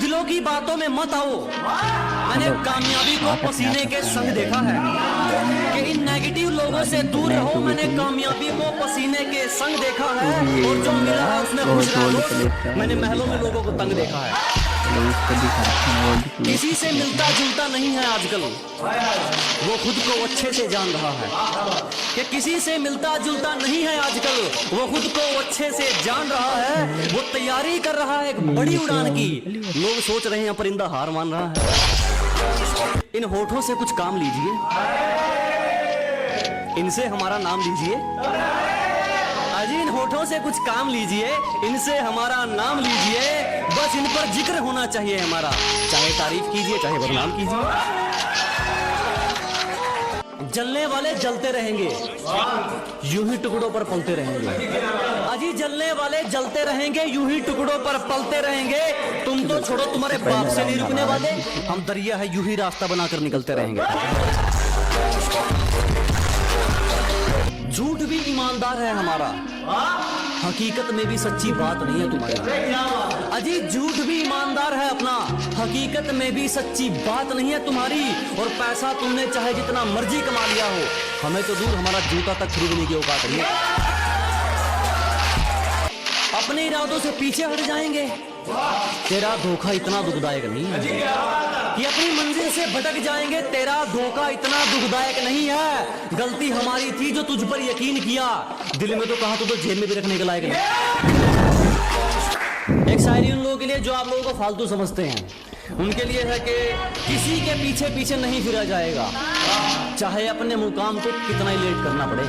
दिलों की बातों में मत आओ। मैंने कामयाबी को पसीने के संग देखा है कि इन नेगेटिव लोगों से दूर रहो। मैंने कामयाबी को पसीने के संग देखा है और जो मिला है उसमें खुश रहो। मैंने महलों में लोगों को तंग देखा है। किसी से मिलता जुलता नहीं है आजकल, वो खुद को अच्छे से जान रहा है कि किसी से मिलता जुलता नहीं है आजकल, वो खुद को अच्छे से जान रहा है। वो तैयारी कर रहा है एक बड़ी उड़ान की। लोग सोच रहे हैं परिंदा हार मान रहा है। इन होठों से कुछ काम लीजिए, इनसे हमारा नाम लीजिए। अजी इन होठों से कुछ काम लीजिए, इनसे हमारा नाम लीजिए। बस इन पर जिक्र होना चाहिए हमारा, चाहे तारीफ कीजिए चाहे बदनाम कीजिए। जलने वाले जलते रहेंगे, यूं ही टुकड़ों पर पलते रहेंगे। अजी जलने वाले जलते रहेंगे, यूं ही टुकड़ों पर पलते रहेंगे। तुम तो छोड़ो, तुम्हारे बाप से नहीं रुकने वाले। हम दरिया है, यूं ही रास्ता बनाकर निकलते रहेंगे। झूठ भी ईमानदार है हमारा, हकीकत में भी सच्ची बात नहीं है तुम्हारी। अजी झूठ भी ईमानदार है अपना, हकीकत में भी सच्ची बात नहीं है तुम्हारी। और पैसा तुमने चाहे जितना मर्जी कमा लिया हो, हमें तो दूर हमारा जूता तक खरीदने की औकात नहीं है। अपने इरादों से पीछे हट जाएंगे, तेरा धोखा इतना दुखदायक नहीं है। कि अपनी मंजिल से भटक जाएंगे, तेरा धोखा इतना दुखदायक नहीं है। गलती हमारी थी जो तुझ पर यकीन किया, दिल में तो कहा तो जेब में भी रखने के लायक नहीं। एक शायरी उन लोगों के लिए जो आप लोगों को फालतू समझते हैं, उनके लिए है कि किसी के पीछे पीछे नहीं फिरा जाएगा, चाहे अपने मुकाम को कितना ही लेट करना पड़े।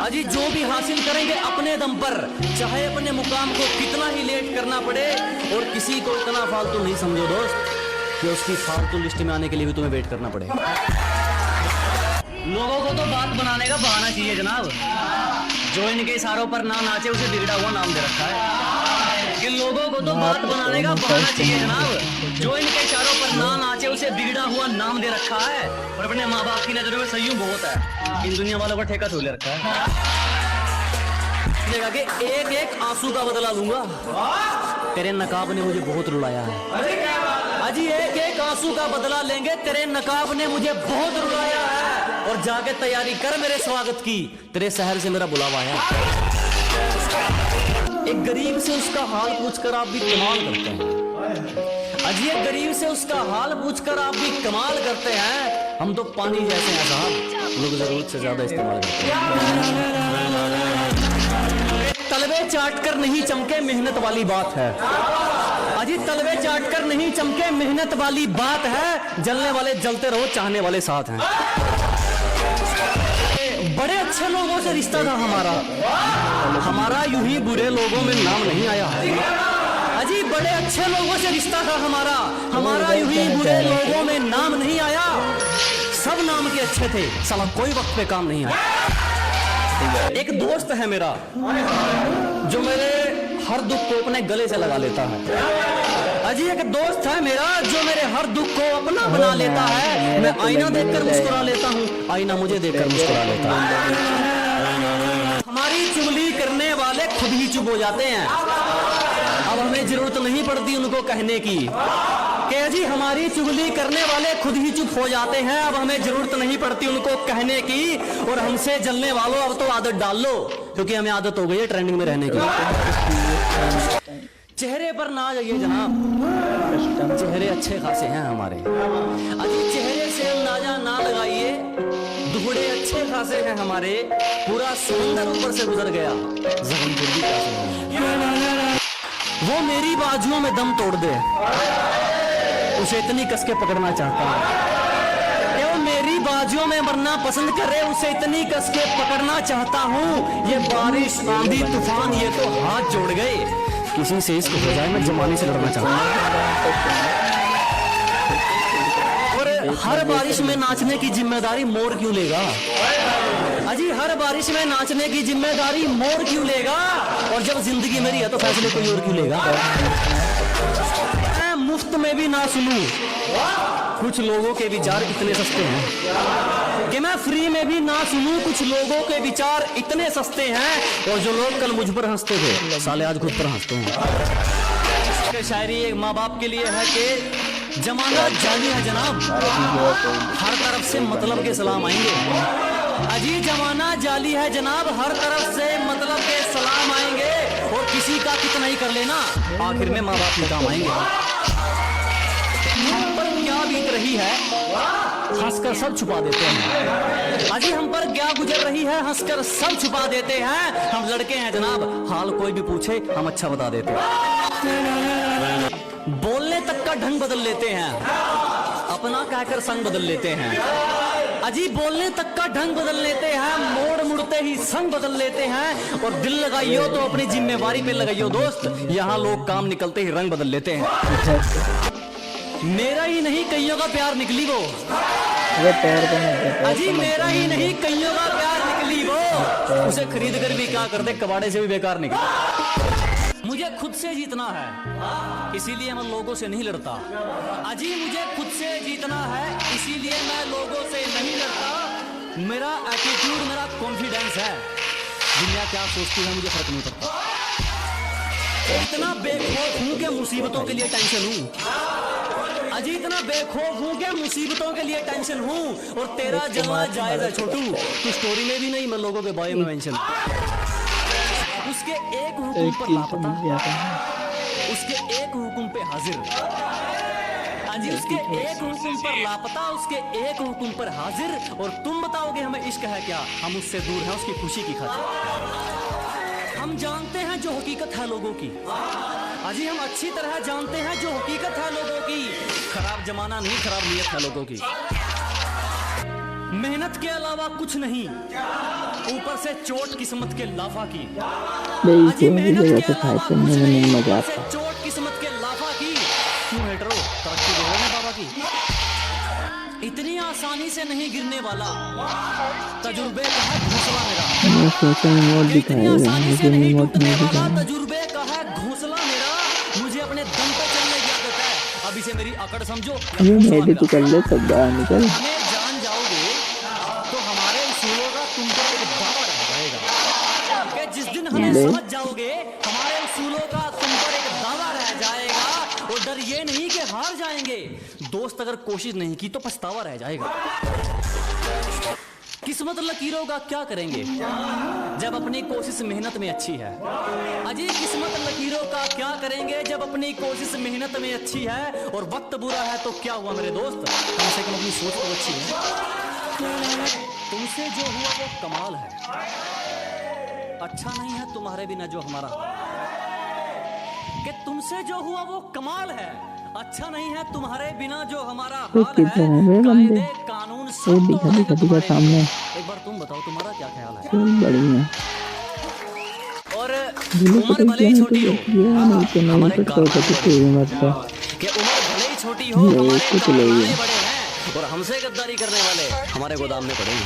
अजी जो भी हासिल करेंगे अपने दम पर, चाहे अपने मुकाम को कितना ही लेट करना पड़े। और किसी को इतना फालतू नहीं समझो दोस्त कि उसकी फालतू लिस्ट में आने के लिए भी तुम्हें वेट करना पड़े। लोगों को तो बात बनाने का बहाना चाहिए जनाब। जो इनके इशारों पर ना नाचे उसे बिगड़ा हुआ नाम दे रखा है। कि लोगों को तो बात बनाने का बहाना चाहिए जनाब। जो इनके इशारों पर ना नाचे उसे बिगड़ा हुआ नाम दे रखा है। और अपने माँ बाप की नजरों में संयम बहुत है, इन दुनिया वालों का ठेका छू ले रखा है। कि एक एक आंसू का बदला लूंगा, तेरे नकाब ने मुझे बहुत रुलाया है। अजी एक एक आंसू का बदला लेंगे, तेरे नकाब ने मुझे बहुत रुलाया है। और जाके तैयारी कर मेरे स्वागत की, तेरे शहर से मेरा बुलावा है। एक गरीब से उसका हाल पूछकर आप भी कमाल करते हैं। अजी एक गरीब से उसका हाल पूछकर आप भी कमाल करते हैं। हम तो पानी जैसे हैं साहब, लोग जरूरत से ज्यादा इस्तेमाल करते हैं। तलवे चाट कर नहीं चमके मेहनत वाली बात है। अजी तलवे चाट कर नहीं चमके मेहनत वाली बात है। जलने वाले जलते रहो, चाहने वाले साथ हैं। बड़े अच्छे लोगों से रिश्ता था हमारा यूं ही बुरे लोगों में नाम नहीं आया। अजी बड़े अच्छे लोगों से रिश्ता था हमारा यूं ही बुरे लोगों में नाम नहीं आया। सब नाम के अच्छे थे, साला कोई वक्त पे काम नहीं आया। एक दोस्त है मेरा जो मेरे हर दुख को अपने गले से लगा लेता है। अजी एक दोस्त है मेरा जो मेरे हर दुख को अपना बना लेता है। मैं आईना देखकर मुस्कुरा लेता हूँ, आईना मुझे देखकर मुस्कुरा लेता है। हमारी चुगली करने वाले खुद ही चुप हो जाते हैं। अब हमें जरूरत नहीं पड़ती उनको कहने की कि जी हमारी चुगली करने वाले खुद ही चुप हो जाते हैं। अब हमें जरूरत नहीं पड़ती उनको कहने की। और हमसे जलने वालों अब तो आदत डाल लो, क्योंकि हमें आदत हो गई है ट्रेंडिंग में रहने की। चेहरे पर ना जाइए जनाब, चेहरे अच्छे खासे हैं हमारे। अजी चेहरे से अंदाजा ना लगाइए, दुहड़े अच्छे खासे हैं हमारे। पूरा समुंदर ऊपर से गुजर गया, जख्म फिर भी कैसे वो मेरी बाजुओं में दम तोड़ दे, उसे इतनी कस के पकड़ना चाहता हूँ। वो मेरी बाजुओं में मरना पसंद करे, उसे इतनी कस के पकड़ना चाहता हूँ। ये बारिश आंधी तूफान ये तो हाथ जोड़ गए, किसी से इसको हो जाए मैं जमाने से लड़ना चाहता हूँ। और हर बारिश में नाचने की जिम्मेदारी मोर क्यों लेगा? अजी हर बारिश में नाचने की जिम्मेदारी मोर क्यों लेगा? और जब जिंदगी मेरी है तो फैसले कोई और क्यों लेगा? मैं मुफ्त में भी ना सुनूं, कुछ लोगों के विचार इतने सस्ते हैं कि मैं फ्री में भी ना सुनूं। कुछ लोगों के विचार इतने सस्ते हैं, और जो लोग कल मुझ पर हंसते थे साले आज खुद पर हंसते हैं। कि शायरी एक माँ बाप के लिए है कि जमाना जाली है जनाब, हर तरफ से मतलब के सलाम आएंगे। अजी जमाना जाली है जनाब, हर तरफ से मतलब के सलाम आएंगे, और किसी का कितना ही कर लेना आखिर में माँ बाप के काम आएंगे। हम पर क्या बीत रही है हंसकर सब छुपा देते हैं। अजी हम पर क्या गुजर रही है हंसकर सब छुपा देते हैं। हम लड़के हैं जनाब, हाल कोई भी पूछे हम अच्छा बता देते हैं। बोलने तक का ढंग बदल लेते हैं, अपना कहकर संग बदल लेते हैं। अजी बोलने तक का ढंग बदल लेते हैं, मोड़ मुड़ते ही संग बदल लेते हैं। और दिल लगाइयो तो अपनी जिम्मेवारी पे लगाइयो दोस्त, यहाँ लोग काम निकलते ही रंग बदल लेते हैं। मेरा ही नहीं कईयों का प्यार निकली वो, अजी मेरा ही नहीं कईयों का प्यार निकली वो, उसे खरीद कर भी क्या करते कबाड़े से भी बेकार निकली। मुझे खुद से जीतना है इसीलिए मैं लोगों से नहीं लड़ता। अजी मुझे खुद से जीतना है इसीलिए मैं लोगों से नहीं लड़ता। मेरा एटीट्यूड मेरा कॉन्फिडेंस है, दुनिया क्या सोचती है मुझे फर्क नहीं पड़ता। इतना बेखौफ हूं कि मुसीबतों के लिए टेंशन हूं। अजी इतना बेखौफ हूं कि मुसीबतों के लिए टेंशन हूं। और तेरा जलवा जायज है छोटू, तू स्टोरी में भी नहीं मैं लोगों के बारे में मेंशन। उसके एक हुक्म पर लापता, उसके एक हुक्म पे हाजिर। अजी उसके एक हुक्म पर लापता, उसके एक हुक्म पर हाजिर। और तुम बताओगे हमें इश्क है क्या, हम उससे दूर हैं उसकी खुशी की खातिर। हम जानते हैं जो हकीकत है लोगों की, अजी हम अच्छी तरह जानते हैं जो हकीकत है लोगों की। खराब जमाना नहीं, खराब नीयत है लोगों की। मेहनत के अलावा कुछ नहीं, ऊपर से चोट किस्मत के लाफा की। अजी मेहनत के अलावा कुछ नहीं, ऊपर से चोट किस्मत के लाफा की। क्यों हेटरो तरक्की दे रहे हैं बाबा की। इतनी आसानी से नहीं गिरने वाला, तजुर्बे का है घोंसला मेरा। इतनी आसानी से नहीं टूटने वाला, तजुर्बे का है घोंसला मेरा। मुझे अपने दम पे चलने की आदत है, अभी से मेरी अकड़ समझो। कर ले सब निकल जान जाओगे तो हमारे उसूलों का तुम पर एक दावा रह जाएगा। कि जिस दिन हमें समझ जाओगे हमारे उसूलों का तुम पर एक दावा रह जाएगा। और डर ये नहीं कि हार जाएंगे, दोस्त अगर कोशिश नहीं की तो पछतावा रह जाएगा। किस्मत लकीरों का क्या करेंगे जब अपनी कोशिश मेहनत में अच्छी है। अजी किस्मत लकीरों का क्या करेंगे जब अपनी कोशिश मेहनत में अच्छी है। और वक्त बुरा है तो क्या हुआ मेरे दोस्त, कम से कम अपनी सोच तो अच्छी है। तुमसे जो हुआ वो कमाल है, अच्छा नहीं है तुम्हारे बिना जो हमारा। कि तुमसे जो हुआ वो कमाल है, अच्छा नहीं है तुम्हारे बिना जो हमारा हाल है। कायदे कानून सब तो सामने। एक बार तुम बताओ तुम्हारा क्या ख्याल है। बढ़िया। और उम्र भले ही छोटी हो, हमारे तो मत कि उम्र भले ही छोटी हो, हमारे कारनामे बड़े हैं। और हमसे गद्दारी करने वाले हमारे गोदाम में पड़े हैं।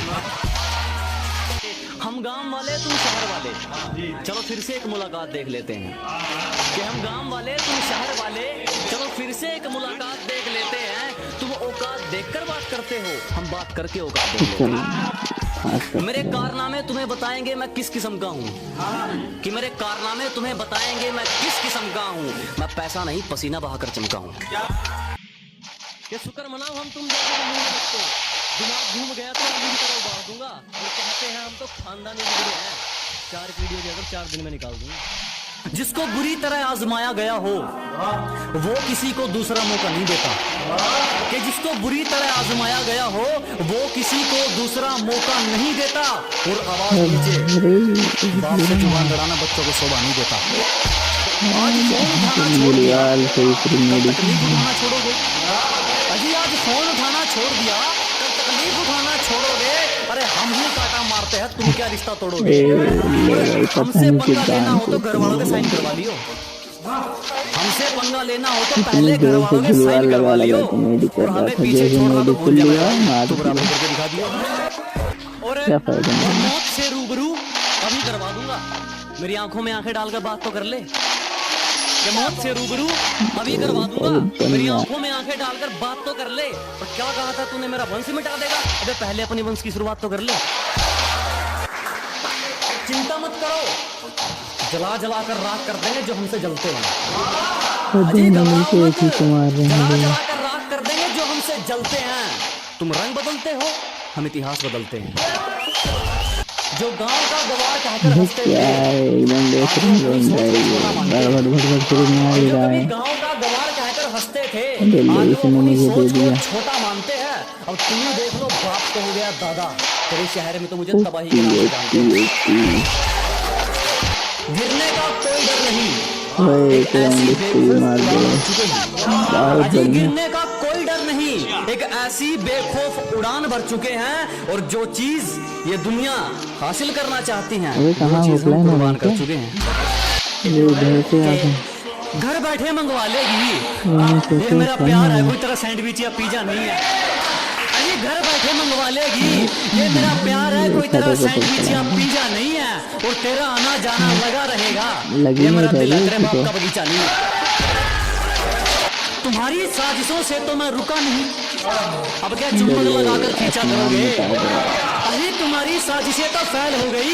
हम गांव वाले तुम शहर वाले, चलो फिर से एक मुलाकात देख लेते हैं। कि हम गांव वाले तुम शहर वाले, चलो फिर से एक मुलाकात देख लेते हैं। तुम औकात देखकर बात करते हो, हम बात करके औकात देखते हैं। मेरे कारनामे तुम्हें बताएंगे मैं किस किस्म का हूँ, कि मेरे कारनामे तुम्हें बताएंगे मैं किस किस्म का हूँ। मैं पैसा नहीं पसीना बहाकर चमका हूँ। ये शुक्र मनाओ हम तुम जैसे मुंह में रखते हो। दिमाग घूम गया तो आलू की तरह उबाल दूंगा। और कहते हैं हम तो खानदानी बिगड़े हैं, 4 वीडियो अगर 4 दिन में निकाल दूंगा। जिसको बुरी तरह आजमाया गया हो वो किसी को दूसरा मौका नहीं देता। कि जिसको बुरी तरह आजमाया गया हो वो किसी को दूसरा मौका नहीं देता। और आवाज नीचे, बाप से जुबान लड़ाना बच्चों को शोभा नहीं देता। आज फोन उठाना छोड़ दिया, तकलीफ उठाना छोड़ोगे। अजी आज फोन उठाना छोड़ दिया, कल तकलीफ उठाना छोड़ोगे। अरे हम ही काटा मारते हैं, तुम क्या रिश्ता तोड़ोगे। हमसे पंगा लेना हो तो घर वालों के साइन करवा लियो। हमसे पंगा लेना हो तो पहले घर वालों के साइन करवा लियो। और हमें पीछे छोड़ना तो भूल जाओ, तो बराबर करके दिखा दियो। और मौत से रूबरू अभी करवा दूंगा, मेरी आंखों में आंखें डालकर बात तो कर ले। कि मौत से रूबरू अभी करवा दूंगा, मेरी आंखों में आंखें डालकर बात तो कर ले। और क्या कहा था तूने मेरा वंश मिटा देगा। अबे पहले अपनी वंश की शुरुआत तो कर ले। चिंता मत करो, जला जला कर राख कर देंगे जो हमसे जलते हैं। अजी दोनों घबराओ मिलके एक ही मत, को मार रहे जला हैं। जला कर राख कर देंगे जो हमसे जलते हैं। तुम रंग बदलते हो, हम इतिहास बदलते हैं। जो गांव का गवार कहकर भाई हंसते क्या थे, है, एकदम देख आज रहे वो हैं अपनी बन सोच रहा को है ये। छोड़ना मानते बार हैं। बार भट भट शुरू मार और ही जो रहा कभी है। गांव का गवार कहकर हंसते थे, ले लो, आज वो इसने अपनी मुझे दे सोच को दिया। छोटा मानते हैं। अब तुम ही देख लो, बाप को हो गया दादा। तेरे शहर में तो मुझे तबाही के ओपी नाम से जानते ओपी हैं। ओपी। गिरने का कोई डर नहीं, ओए एक एक ऐसी राउंड इसको भी बेवकूफ मार दो। उड़ान भर चुके हैं। बहुत अजी बढ़िया। गिरने का कोई डर नहीं, एक ऐसी बेखौफ उड़ान भर चुके हैं। और जो चीज ये दुनिया हासिल करना चाहती है, अबे वो कहाँ चीज हम ऑफलाइन हो कुर्बान गए कर क्या? चुके हैं। ये इधर से के आते घर बैठे मंगवा लेगी, हैं। ये मेरा कौन प्यार है, है? कोई तरह सैंडविच या पिज्जा नहीं है। अरे घर बैठे मंगवा लेगी, ये मेरा प्यार है, कोई तरह सैंडविच या पिज्जा नहीं है। और तेरा आना जाना लगा रहेगा, लगी ये नहीं मेरा दिल है, रही तेरे थी बाप तो। का बगीचा नहीं है। तुम्हारी साजिशों से तो मैं रुका नहीं, अब क्या चुम्बक लगाकर खींचा करोगे? अरे तुम्हारी साजिशें तो फैल हो गई।